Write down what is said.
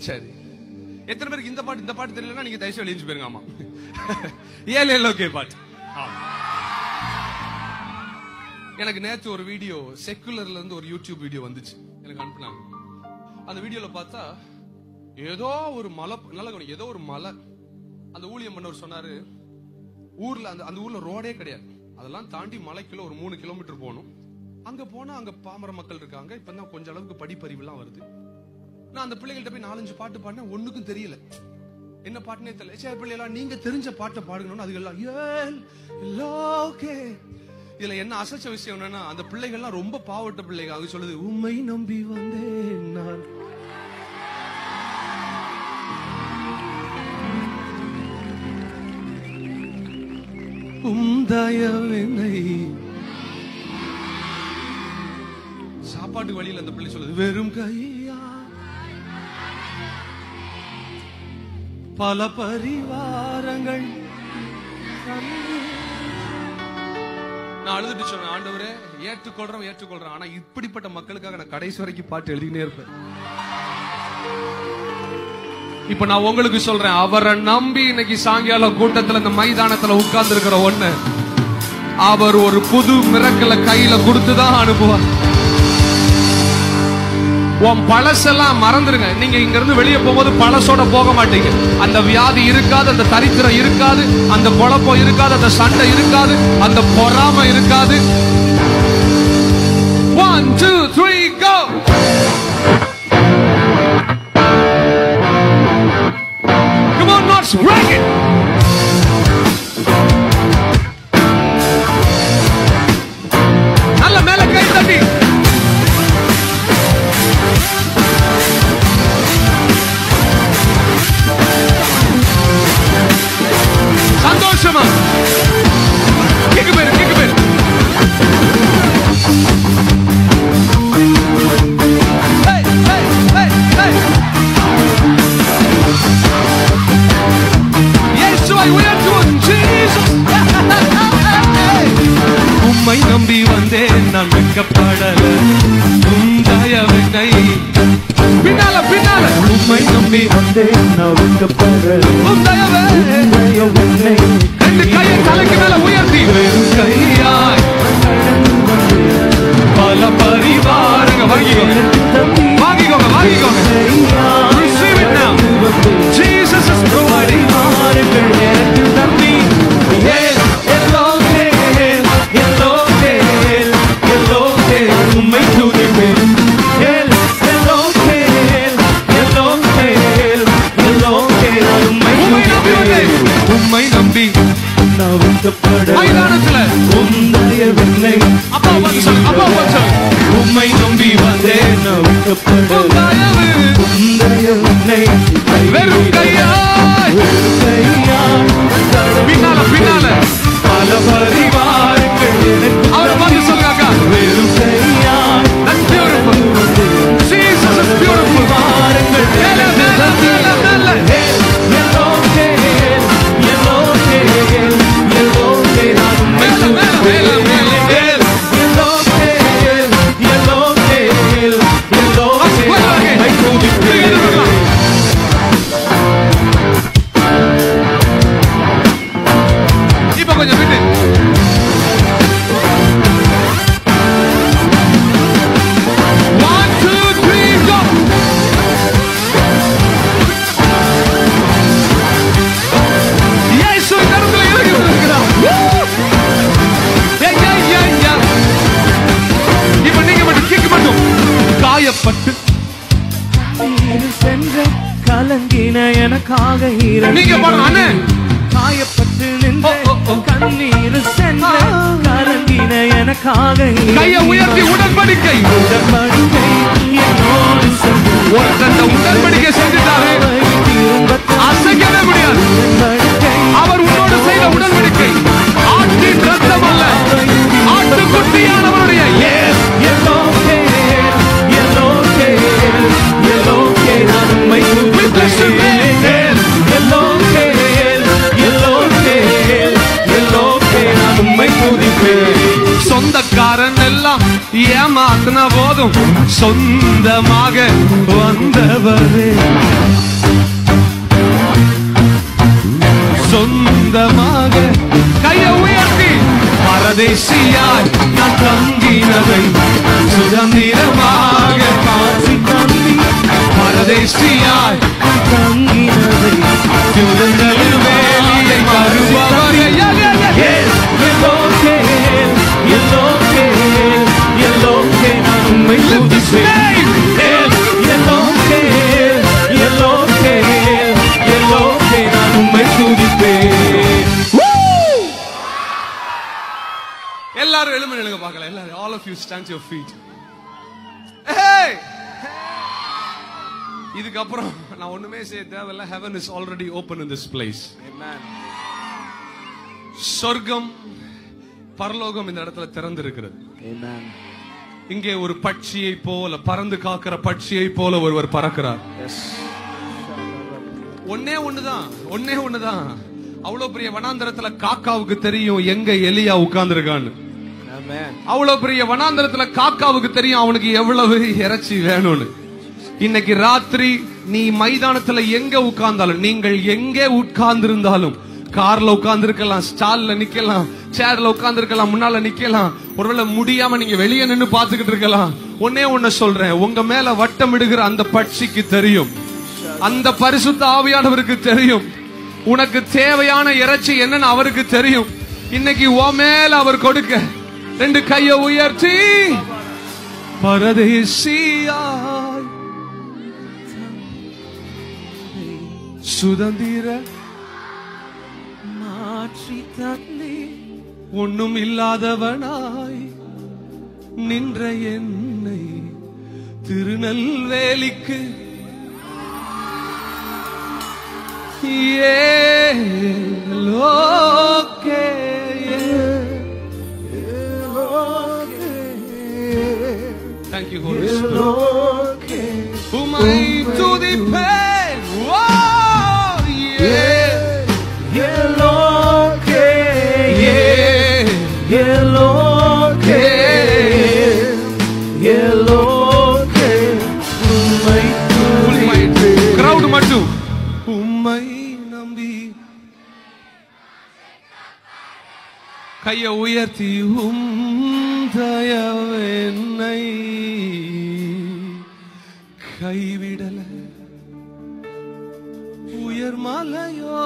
சரி, எத்தனை பேருக்கு இந்த பாட்டு தெரியலன்னா நீங்க தயவுசெய்து எழுந்து போயிருங்க. ஆமா, ஏழு ஓகே பாட்டு. எனக்கு நேற்று ஒரு வீடியோ செக்குலர்ல இருந்து ஒரு யூடியூப் வீடியோ வந்துச்சு, எனக்கு அனுப்புனாங்க. அந்த வீடியோல பார்த்தா ஏதோ ஒரு மலை, நல்ல ஏதோ ஒரு மலை, அந்த ஊழியம் பண்ணவர் சொன்னாரு, ஊர்ல அந்த ஊர்ல ரோடே கிடையாது, அதெல்லாம் தாண்டி மலைக்குள்ள ஒரு 3 கிலோமீட்டர் போகணும். அங்க போனா அங்க பாமர மக்கள் இருக்காங்க, இப்பதான் கொஞ்சம் அளவுக்கு படிப்பறிவு எல்லாம் வருது. நான் அந்த பிள்ளைகள்ட்ட போய் 4-5 பாட்டு பாடினேன், ஒண்ணுக்கும் தெரியல, என்ன பாட்டுனே தெரியல. சரி பிள்ளைலாம் நீங்க தெரிஞ்ச பாட்டை பாடுங்கன்னு அதுக்கெல்லாம் இதுல என்ன அசைச்ச விஷயம் என்னன்னா, அந்த பிள்ளைகள்லாம் ரொம்ப பாவட்ட பிள்ளைங்க. அது சொல்லுது, உம்மை நம்பி வந்தேன் நான், உம்தயவினை. சாப்பாட்டு வழியில் அந்த பிள்ளை சொல்லுது, வெறும் கையா பல பரிவாரங்கள். நான் அழுதுட்டு சொன்னேன், ஆண்டவரே ஏற்றுக்கொள்றேன், ஆனா இப்படிப்பட்ட மக்களுக்காக நான் கடைசி வரைக்கும் பாட்டு எழுதினே இருப்பேன். இப்ப நான் உங்களுக்கு சொல்றேன், அவரை நம்பி இன்னைக்கு சாயங்காலம் கூட்டத்துல இந்த மைதானத்துல உட்கார்ந்து இருக்கிற ஒண்ணு, அவர் ஒரு புது மிரக்கலை கையில கொடுத்துதான் அனுப்புவார். உன் பழசெல்லாம் மறந்துருங்க. நீங்க இங்க இருந்து வெளியே போகும்போது பழசோட போக மாட்டீங்க. அந்த வியாதி இருக்காது, அந்த தரித்திரம் இருக்காது, அந்த குழப்பம் இருக்காது, அந்த சண்டை இருக்காது, அந்த பொறாமை இருக்காது. 1 2 3 go. Come on, let's rock it. நல்ல மேல கை தட்டி. சந்தோஷமா கிக்கு பேரு. உம்மை நம்பி வந்தேன் நான், வெட்கப்படல உந்தயவினை. பின்னால உம்மை நம்பி வந்தேன் நான், வெட்கப்படல உந்தயவினை. ரெண்டு கையை தலைக்கு மேல உயர்த்தி, வெறும் கையாய் பல பரிவாரங்க. வாங்கிக்கோங்க. Receive it now. Jesus is providing. உம்மை நம்பி மைதானத்துல அப்பா உம்மை நம்பி வந்தேன், வெறும் கையாய் பின்னால பல பரிவாரங்கள். அவரை பார்த்து சொல்லுங்க, வெறும் கையாய். That's beautiful. Jesus is beautiful. இப்ப கொஞ்சம் விட்டு கலங்கின எனக்காக நீங்க பாருங்க, காயப்பட்டு நின்ற கண்ணீர் சென்ற கலங்கின எனக்காக கையை உயர்த்தி உடன்படிக்கை என்னோடு ஒருத்தன் உடன்படிக்கை செஞ்சுட்டாரு, அசைக்கவே முடியாது. அவர் உன்னோடு செய்த உடன்படிக்கை ஆட்டின் ரத்தம் அல்ல, ஆட்டுக்குட்டியானவருடைய சொந்தக்காரன் எல்லாம் ஏமாத்தின போதும் சொந்தமாக வந்தவரே சொந்தமாக கையை உயர்த்தி பரதேசியாய் நான் தங்கினதை சுதந்திரமாக மாற்றி தந்தி பரதேசியாய் நான் தங்கினதை சுதந்திர வேலியை மறுபவரை நான் உண்மை எல்லாரும் எழும நிலுங்க பார்க்கலாம். எல்லாரும் all of you stand your feet. Hey! இதுக்கப்புறம் நான் ஒண்ணுமே செய்ய தேவையில்லை. Heaven is already open in this place. Amen. சொர்க்கம் பரலோகம் இந்த இடத்துல திறந்திருக்கிறது. Amen. இங்கே ஒரு பட்சியை போல பறந்து காக்கிற பட்சியை போல ஒருவர் பறக்கிறார். Yes. ஒன்னே ஒண்ணுதான். அவ்வளவு பெரிய வனாந்தரத்துல காக்காவுக்கு தெரியும் எங்க எலியா உட்கார்ந்திருக்கான்னு. அவ்வளவு பெரிய வனாந்தரத்துல காக்காவுக்கு தெரியும் அவனுக்கு எவ்வளவு இறைச்சி வேணும்னு. இன்னைக்கு ராத்திரி நீ மைதானத்துல எங்க உட்கார்ந்தாலும், நீங்கள் எங்கே உட்கார்ந்திருந்தாலும், கார்ல உட்கார்ந்து இருக்கலாம், ஸ்டால்ல நிக்கலாம், சேர்ல உட்கார்ந்து இருக்கலாம், முன்னால நிக்கலாம், ஒருவேளை முடியாம நீங்க வெளியே நின்னு பாத்துக்கிட்டு இருக்கலாம். ஒண்ணு சொல்றேன், உங்க மேல வட்டமிடுகிற அந்த பட்சிக்கு தெரியும், அந்த பரிசுத்த ஆவியானவருக்கு தெரியும், உனக்கு தேவையான இறைச்சி என்னன்னு அவருக்கு தெரியும். இன்னைக்கு உன் மேல அவர் கொடுக்க ரெண்டு கையை உயர்த்தி பரதேசியாய் சுதந்திர மாற்றி தந்தி ஒண்ணும் இல்லாதவனாய் நின்ற என்னை திருநெல்வேலிக்கு Thank you, Holy Spirit. Whom I to depend. Whoa, yeah. Crowd மட்டும் உம்மை நம்பி கையை உயர்த்தி தயவென்னை கைவிடல உயர் மலையோ